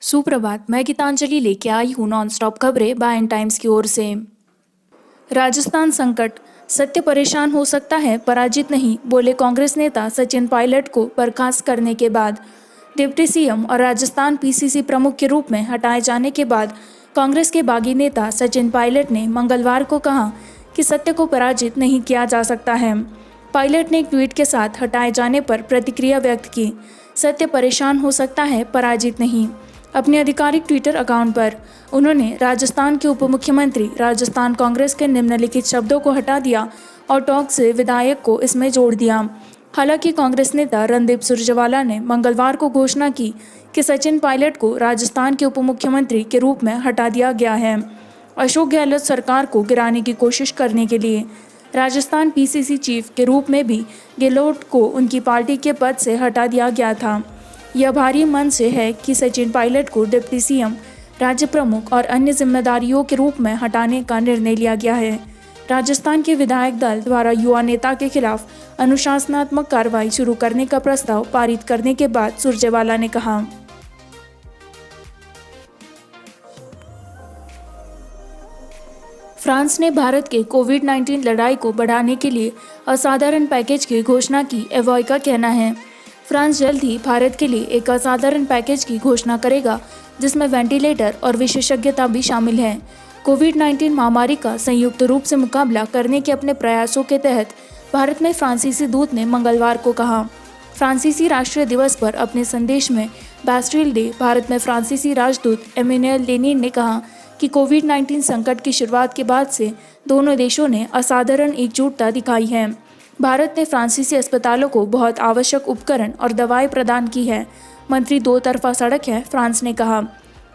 सुप्रभात, मैं गीतांजलि लेके आई हूँ नॉन स्टॉप खबरें बाय एंड टाइम्स की ओर से। राजस्थान संकट, सत्य परेशान हो सकता है, पराजित नहीं, बोले कांग्रेस नेता सचिन पायलट को बर्खास्त करने के बाद। डिप्टी सीएम और राजस्थान पीसीसी प्रमुख के रूप में हटाए जाने के बाद कांग्रेस के बागी नेता सचिन पायलट ने मंगलवार को कहा कि सत्य को पराजित नहीं किया जा सकता है। पायलट ने एक ट्वीट के साथ हटाए जाने पर प्रतिक्रिया व्यक्त की। सत्य परेशान हो सकता है, पराजित नहीं। अपने आधिकारिक ट्विटर अकाउंट पर उन्होंने राजस्थान के उप मुख्यमंत्री राजस्थान कांग्रेस के निम्नलिखित शब्दों को हटा दिया और टोंक से विधायक को इसमें जोड़ दिया। हालांकि कांग्रेस नेता रणदीप सुरजेवाला ने मंगलवार को घोषणा की कि सचिन पायलट को राजस्थान के उप मुख्यमंत्री के रूप में हटा दिया गया है। अशोक गहलोत सरकार को गिराने की कोशिश करने के लिए राजस्थान पीसीसी चीफ के रूप में भी गहलोत को उनकी पार्टी के पद से हटा दिया गया था। यह भारी मन से है कि सचिन पायलट को डिप्टी सीएम, राज्य प्रमुख और अन्य जिम्मेदारियों के रूप में हटाने का निर्णय लिया गया है। राजस्थान के विधायक दल द्वारा युवा नेता के खिलाफ अनुशासनात्मक कार्रवाई शुरू करने का प्रस्ताव पारित करने के बाद सुरजेवाला ने कहा। फ्रांस ने भारत के कोविड-19 लड़ाई को बढ़ाने के लिए असाधारण पैकेज की घोषणा की, एवॉय का कहना है। फ्रांस जल्द ही भारत के लिए एक असाधारण पैकेज की घोषणा करेगा जिसमें वेंटिलेटर और विशेषज्ञता भी शामिल है। कोविड-19 महामारी का संयुक्त रूप से मुकाबला करने के अपने प्रयासों के तहत भारत में फ्रांसीसी दूत ने मंगलवार को कहा। फ्रांसीसी राष्ट्रीय दिवस पर अपने संदेश में बैस्टिल डे भारत में फ्रांसीसी राजदूत एमेनुएल लेनिन ने कहा कि कोविड-19 संकट की शुरुआत के बाद से दोनों देशों ने असाधारण एकजुटता दिखाई है। भारत ने फ्रांसीसी अस्पतालों को बहुत आवश्यक उपकरण और दवाएं प्रदान की है। मंत्री दो तरफा सड़क है, फ्रांस ने कहा।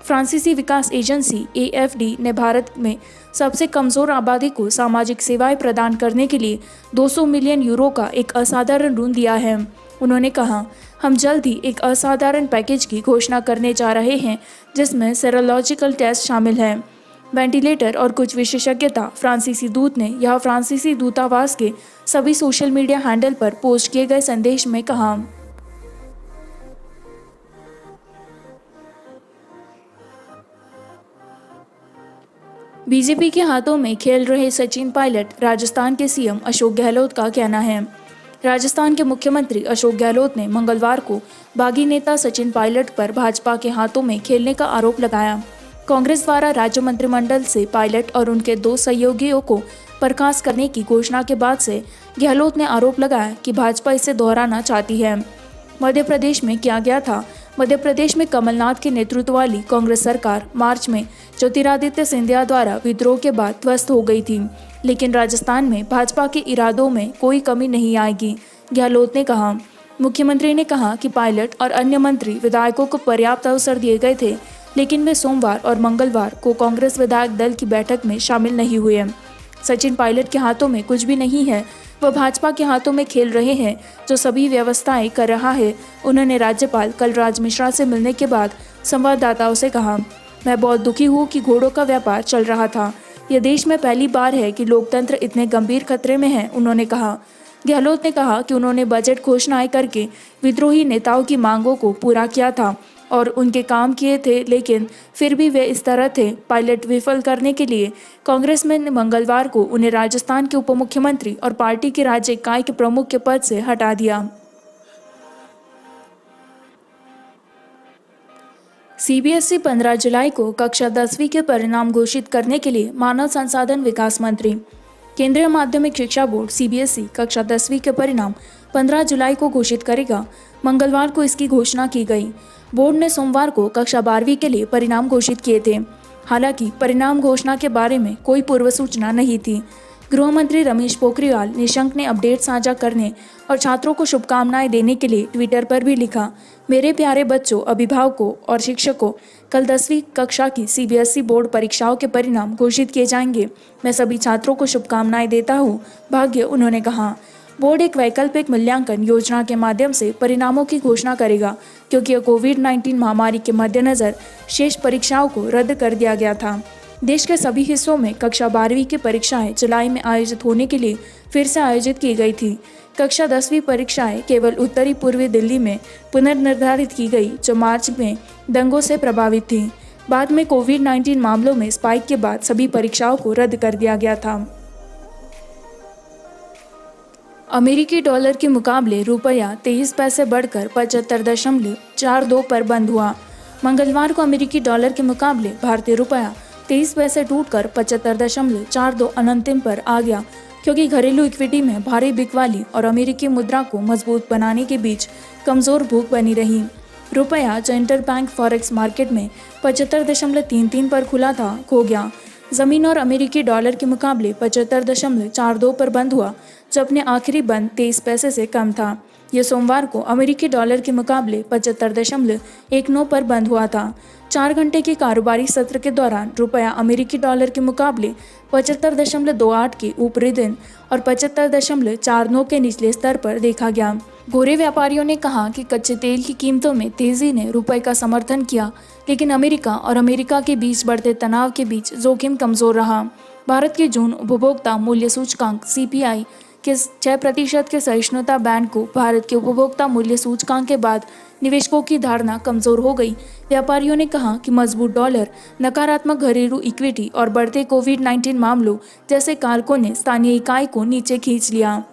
फ्रांसीसी विकास एजेंसी एएफडी ने भारत में सबसे कमजोर आबादी को सामाजिक सेवाएं प्रदान करने के लिए 200 मिलियन यूरो का एक असाधारण ऋण दिया है। उन्होंने कहा, हम जल्द ही एक असाधारण पैकेज की घोषणा करने जा रहे हैं जिसमें सेरोलॉजिकल टेस्ट शामिल है, वेंटिलेटर और कुछ विशेषज्ञता। फ्रांसीसी दूत ने यह फ्रांसीसी दूतावास के सभी सोशल मीडिया हैंडल पर पोस्ट किए गए संदेश में कहा। बीजेपी के हाथों में खेल रहे सचिन पायलट, राजस्थान के सीएम अशोक गहलोत का कहना है। राजस्थान के मुख्यमंत्री अशोक गहलोत ने मंगलवार को बागी नेता सचिन पायलट पर भाजपा के हाथों में खेलने का आरोप लगाया। कांग्रेस द्वारा राज्य मंत्रिमंडल से पायलट और उनके दो सहयोगियों को बर्खास्त करने की घोषणा के बाद से गहलोत ने आरोप लगाया कि भाजपा इसे दोहराना चाहती है। मध्य प्रदेश में किया गया था। मध्य प्रदेश में कमलनाथ के नेतृत्व वाली कांग्रेस सरकार मार्च में ज्योतिरादित्य सिंधिया द्वारा विद्रोह के बाद ध्वस्त हो गई थी, लेकिन राजस्थान में भाजपा के इरादों में कोई कमी नहीं आएगी, गहलोत ने कहा। मुख्यमंत्री ने कहा कि पायलट और अन्य मंत्री विधायकों को पर्याप्त अवसर दिए गए थे, लेकिन वे सोमवार और मंगलवार को कांग्रेस विधायक दल की बैठक में शामिल नहीं हुए। सचिन पायलट के हाथों में कुछ भी नहीं है, वह भाजपा के हाथों में खेल रहे हैं जो सभी व्यवस्थाएं कर रहा है। उन्होंने राज्यपाल कलराज मिश्रा से मिलने के बाद संवाददाताओं से कहा, मैं बहुत दुखी हूँ कि घोड़ों का व्यापार चल रहा था। यह देश में पहली बार है कि लोकतंत्र इतने गंभीर खतरे में है, उन्होंने कहा। गहलोत ने कहा कि उन्होंने बजट घोषणाएं करके विद्रोही नेताओं की मांगों को पूरा किया था और उनके काम किए थे, लेकिन फिर भी वे इस तरह थे। पायलट विफल करने के लिए कांग्रेस में मंगलवार को उन्हें राजस्थान के उप मुख्यमंत्री और पार्टी की राज्य इकाई के प्रमुख के पद से हटा दिया। सीबीएसई 15 जुलाई को कक्षा 10वीं के परिणाम घोषित करने के लिए मानव संसाधन विकास मंत्री। केंद्रीय माध्यमिक शिक्षा बोर्ड सीबीएसई कक्षा 10वीं के परिणाम 15 जुलाई को घोषित करेगा। मंगलवार को इसकी घोषणा की गई। बोर्ड ने सोमवार को कक्षा 12वीं के लिए परिणाम घोषित किए थे। हालांकि परिणाम घोषणा के बारे में कोई पूर्व सूचना नहीं थी। गृह मंत्री रमेश पोखरियाल निशंक ने अपडेट साझा करने और छात्रों को शुभकामनाएं देने के लिए ट्विटर पर भी लिखा, मेरे प्यारे बच्चों, अभिभावकों और शिक्षकों, कल 10वीं कक्षा की सीबीएसई बोर्ड परीक्षाओं के परिणाम घोषित किए जाएंगे। मैं सभी छात्रों को शुभकामनाएं देता हूँ, भाग्य, उन्होंने कहा। बोर्ड एक वैकल्पिक मूल्यांकन योजना के माध्यम से परिणामों की घोषणा करेगा, क्योंकि कोविड-19 महामारी के मद्देनजर शेष परीक्षाओं को रद्द कर दिया गया था। देश के सभी हिस्सों में कक्षा 12वीं की परीक्षाएं जुलाई में आयोजित होने के लिए फिर से आयोजित की गई थी। कक्षा 10वीं परीक्षाएं केवल उत्तरी पूर्वी दिल्ली में पुनर्निर्धारित की गई, जो मार्च में दंगों से प्रभावित थी। बाद में कोविड-19 मामलों में स्पाइक के बाद सभी परीक्षाओं को रद्द कर दिया गया था। अमेरिकी डॉलर के मुकाबले रुपया 23 पैसे बढ़कर 75.42 पर बंद हुआ। मंगलवार को अमेरिकी डॉलर के मुकाबले भारतीय रुपया 23 पैसे टूटकर 75.42 अंतिम पर आ गया, क्योंकि घरेलू इक्विटी में भारी बिकवाली और अमेरिकी मुद्रा को मजबूत बनाने के बीच कमजोर भूख बनी रही। रुपया, जो इंटरबैंक फॉरेक्स मार्केट में 75.33 पर खुला था, खो गया। जमीन और अमेरिकी डॉलर के मुकाबले 75.42 पर बंद हुआ, जो अपने आखिरी बंद 23 पैसे से कम था। यह सोमवार को अमेरिकी डॉलर के मुकाबले 75.19 पर बंद हुआ था। 4 घंटे के कारोबारी सत्र के दौरान रुपया अमेरिकी डॉलर के मुकाबले 75.28 के ऊपरी दिन और 75.49 के निचले स्तर पर देखा गया। गोरे व्यापारियों ने कहा कि कच्चे तेल की कीमतों में तेजी ने रुपये का समर्थन किया, लेकिन अमेरिका के बीच बढ़ते तनाव के बीच जोखिम कमजोर रहा। भारत के जून उपभोक्ता मूल्य सूचकांक CPI के 6% के सहिष्णुता बैंड को भारत के उपभोक्ता मूल्य सूचकांक के बाद निवेशकों की धारणा कमजोर हो गई। व्यापारियों ने कहा कि मजबूत डॉलर, नकारात्मक घरेलू इक्विटी और बढ़ते कोविड-19 मामलों जैसे कारकों ने स्थानीय इकाई को नीचे खींच लिया।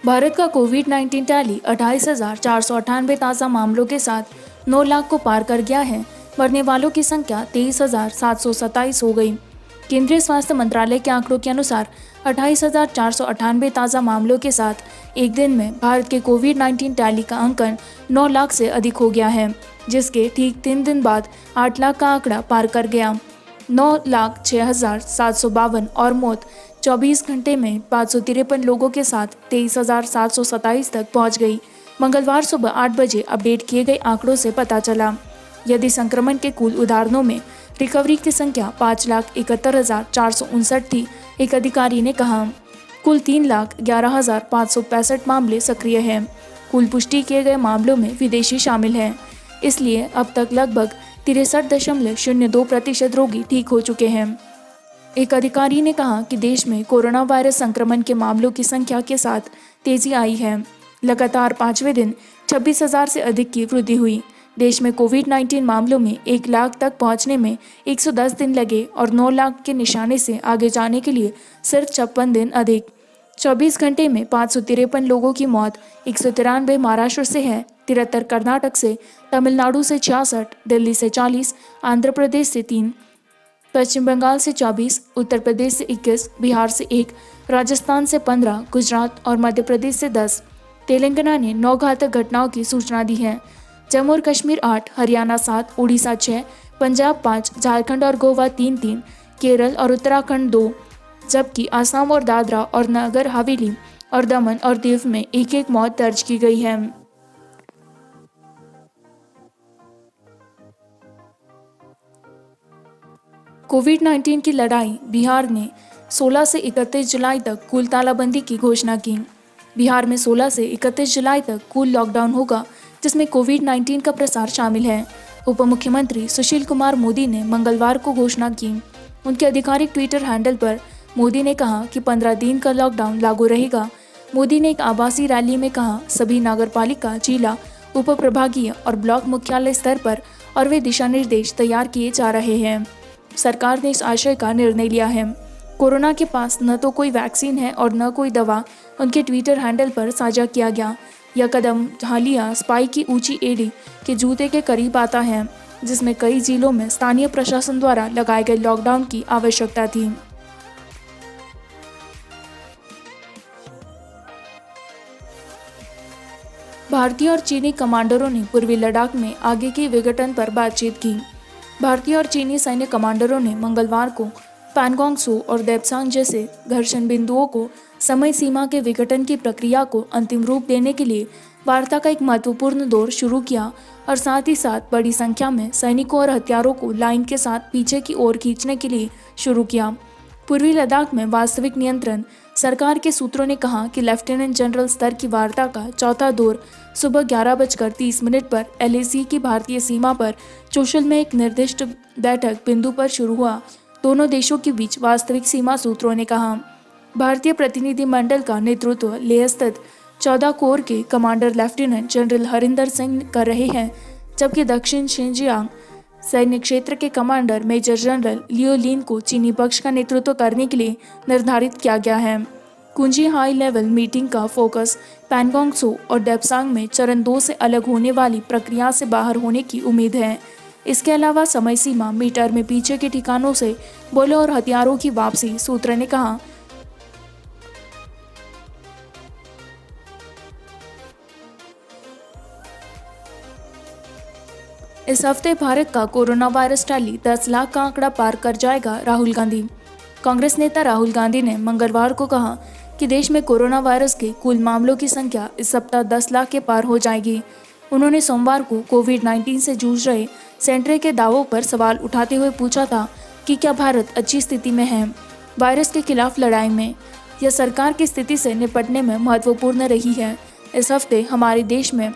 भारत का कोविड-19 टैली 28,498 ताज़ा मामलों के साथ 9 लाख को पार कर गया है। मरने वालों की संख्या 23,727 हो गई। केंद्रीय स्वास्थ्य मंत्रालय के आंकड़ों के अनुसार 28,498 ताज़ा मामलों के साथ एक दिन में भारत के कोविड-19 टैली का अंकन 9 लाख से अधिक हो गया है, जिसके ठीक 3 दिन बाद 8 लाख का आंकड़ा पार कर गया। 9,06,752 और मौत 24 घंटे में 553 लोगों के साथ 23,727 तक पहुंच गई। मंगलवार सुबह 8 बजे अपडेट किए गए आंकड़ों से पता चला। यदि संक्रमण के कुल उदाहरणों में रिकवरी की संख्या 5,71,459 थी, एक अधिकारी ने कहा। कुल 3,11,565 मामले सक्रिय हैं। कुल पुष्टि किए गए मामलों में विदेशी शामिल हैं। इसलिए अब तक लगभग 63.02% रोगी ठीक हो चुके हैं। एक अधिकारी ने कहा कि देश में कोरोना वायरस संक्रमण के मामलों की संख्या के साथ तेजी आई है। लगातार 5वें दिन 26,000 से अधिक की वृद्धि हुई। देश में कोविड-19 मामलों में 1 लाख तक पहुंचने में 110 दिन लगे और 9 लाख के निशाने से आगे जाने के लिए सिर्फ 56 दिन अधिक। 24 घंटे में 553 लोगों की मौत, 193 महाराष्ट्र से है, 73 कर्नाटक से, तमिलनाडु से 66, दिल्ली से 40, आंध्र प्रदेश से 3, पश्चिम बंगाल से 24, उत्तर प्रदेश से 21, बिहार से 1, राजस्थान से 15, गुजरात और मध्य प्रदेश से 10। तेलंगाना ने 9 घातक घटनाओं की सूचना दी है। जम्मू और कश्मीर 8, हरियाणा 7, उड़ीसा 6, पंजाब 5, झारखंड और गोवा 3-3, केरल और उत्तराखंड 2, जबकि असम और दादरा और नगर हवेली और दमन और दीव में 1-1 मौत दर्ज की गई है। कोविड-19 की लड़ाई। बिहार ने 16 से 31 जुलाई तक कुल तालाबंदी की घोषणा की। बिहार में 16 से 31 जुलाई तक कुल लॉकडाउन होगा, जिसमें कोविड-19 का प्रसार शामिल है। उप मुख्यमंत्री सुशील कुमार मोदी ने मंगलवार को घोषणा की। उनके आधिकारिक ट्विटर हैंडल पर मोदी ने कहा कि 15 दिन का लॉकडाउन लागू रहेगा। मोदी ने एक आभासी रैली में कहा, सभी नगरपालिका, जिला, उप प्रभागीय और ब्लॉक मुख्यालय स्तर पर और वे दिशा निर्देश तैयार किए जा रहे हैं। सरकार ने इस आशय का निर्णय लिया है। कोरोना के पास न तो कोई वैक्सीन है और न कोई दवा, उनके ट्विटर हैंडल पर साझा किया गया। यह कदम हालिया स्पाइक की ऊंची एड़ी के जूते के करीब आता है, जिसमें कई जिलों में स्थानीय प्रशासन द्वारा लगाए गए लॉकडाउन की आवश्यकता थी। भारतीय और चीनी कमांडरों ने पूर्वी लद्दाख में आगे के विघटन पर बातचीत की। भारतीय और चीनी सैन्य कमांडरों ने मंगलवार को पैंगोंग त्सो और देपसांग जैसे घर्षण बिंदुओं को समय सीमा के विघटन की प्रक्रिया को अंतिम रूप देने के लिए वार्ता का एक महत्वपूर्ण दौर शुरू किया और साथ ही साथ बड़ी संख्या में सैनिकों और हथियारों को लाइन के साथ पीछे की ओर खींचने के लिए शुरू किया। पूर्वी लद्दाख में वास्तविक नियंत्रण। सरकार के सूत्रों ने कहा कि लेफ्टिनेंट जनरल स्तर की वार्ता का चौथा दौर सुबह 11:30 पर LAC की भारतीय सीमा पर चोशुल में एक निर्दिष्ट बैठक बिंदु पर शुरू हुआ। दोनों देशों के बीच वास्तविक सीमा सूत्रों ने कहा। भारतीय प्रतिनिधिमंडल का नेतृत्व लेह स्थित 14 कोर के commander lieutenant general Harinder Singh कर रहे हैं, जबकि दक्षिण शिनजियांग सैन्य क्षेत्र के कमांडर मेजर जनरल लियो लिन को चीनी पक्ष का नेतृत्व करने के लिए निर्धारित किया गया है। कुंजी हाई लेवल मीटिंग का फोकस पैनगोंग सो और डेप्सांग में चरण 2 से अलग होने वाली प्रक्रिया से बाहर होने की उम्मीद है। इसके अलावा समय सीमा मीटर में पीछे के ठिकानों से बोले और हथियारों की वापसी, सूत्र ने कहा। इस हफ्ते भारत का कोरोना वायरस टैली 10 लाख का आंकड़ा पार कर जाएगा, राहुल गांधी। कांग्रेस नेता राहुल गांधी ने मंगलवार को कहा कि देश में कोरोना वायरस के कुल मामलों की संख्या इस सप्ताह 10 लाख के पार हो जाएगी। उन्होंने सोमवार को कोविड-19 से जूझ रहे सेंटर के दावों पर सवाल उठाते हुए पूछा था कि क्या भारत अच्छी स्थिति में है वायरस के खिलाफ लड़ाई में। यह सरकार की स्थिति से निपटने में महत्वपूर्ण रही है। इस हफ्ते हमारे देश में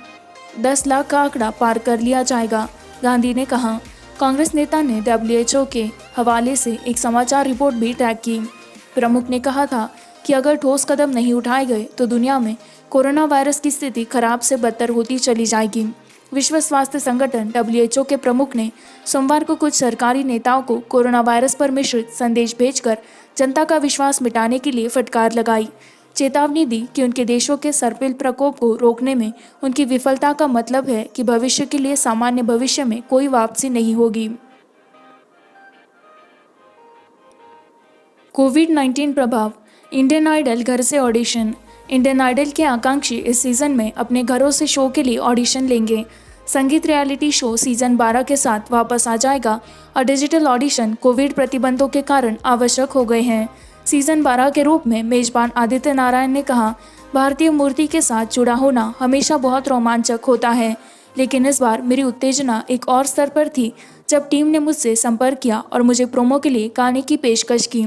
10 लाख का आंकड़ा पार कर लिया जाएगा, गांधी ने कहा। कांग्रेस नेता ने WHO के हवाले से एक समाचार रिपोर्ट भी टैग की। प्रमुख ने कहा था कि अगर ठोस कदम नहीं उठाए गए तो दुनिया में कोरोना वायरस की स्थिति खराब से बदतर होती चली जाएगी। विश्व स्वास्थ्य संगठन WHO के प्रमुख ने सोमवार को कुछ सरकारी नेताओं को कोरोना वायरस पर मिश्रित संदेश भेजकर जनता का विश्वास मिटाने के लिए फटकार लगाई, चेतावनी दी कि उनके देशों के सर्पिल प्रकोप को रोकने में उनकी विफलता का मतलब है कि भविष्य के लिए सामान्य भविष्य में कोई वापसी नहीं होगी। कोविड-19 प्रभाव। इंडियन आइडल घर से ऑडिशन। इंडियन आइडल के आकांक्षी इस सीजन में अपने घरों से शो के लिए ऑडिशन लेंगे। संगीत रियलिटी शो सीजन 12 के साथ वापस आ जाएगा और डिजिटल ऑडिशन कोविड प्रतिबंधों के कारण आवश्यक हो गए हैं। सीजन 12 के रूप में मेजबान आदित्य नारायण ने कहा, भारतीय मूर्ति के साथ जुड़ा होना हमेशा बहुत रोमांचक होता है, लेकिन इस बार मेरी उत्तेजना एक और स्तर पर थी जब टीम ने मुझसे संपर्क किया और मुझे प्रोमो के लिए गाने की पेशकश की।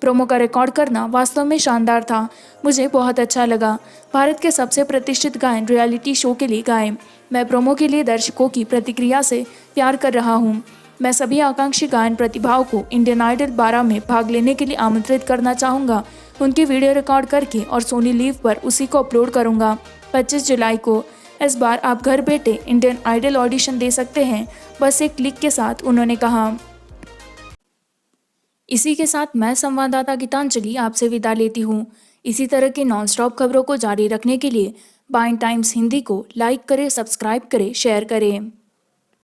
प्रोमो का रिकॉर्ड करना वास्तव में शानदार था, मुझे बहुत अच्छा लगा। भारत के सबसे प्रतिष्ठित गायन रियलिटी शो के लिए गाए। मैं प्रोमो के लिए दर्शकों की प्रतिक्रिया से प्यार कर रहा हूँ। मैं सभी आकांक्षी गायन प्रतिभाओं को इंडियन आइडल 12 में भाग लेने के लिए आमंत्रित करना चाहूँगा। उनकी वीडियो रिकॉर्ड करके और सोनी लीव पर उसी को अपलोड करूँगा 25 जुलाई को। इस बार आप घर बैठे इंडियन आइडल ऑडिशन दे सकते हैं, बस एक क्लिक के साथ, उन्होंने कहा। इसी के साथ मैं संवाददाता गीतांजलि आपसे विदा लेती हूँ। इसी तरह की नॉनस्टॉप खबरों को जारी रखने के लिए बाइन टाइम्स हिंदी को लाइक करें, सब्सक्राइब करें, शेयर करें।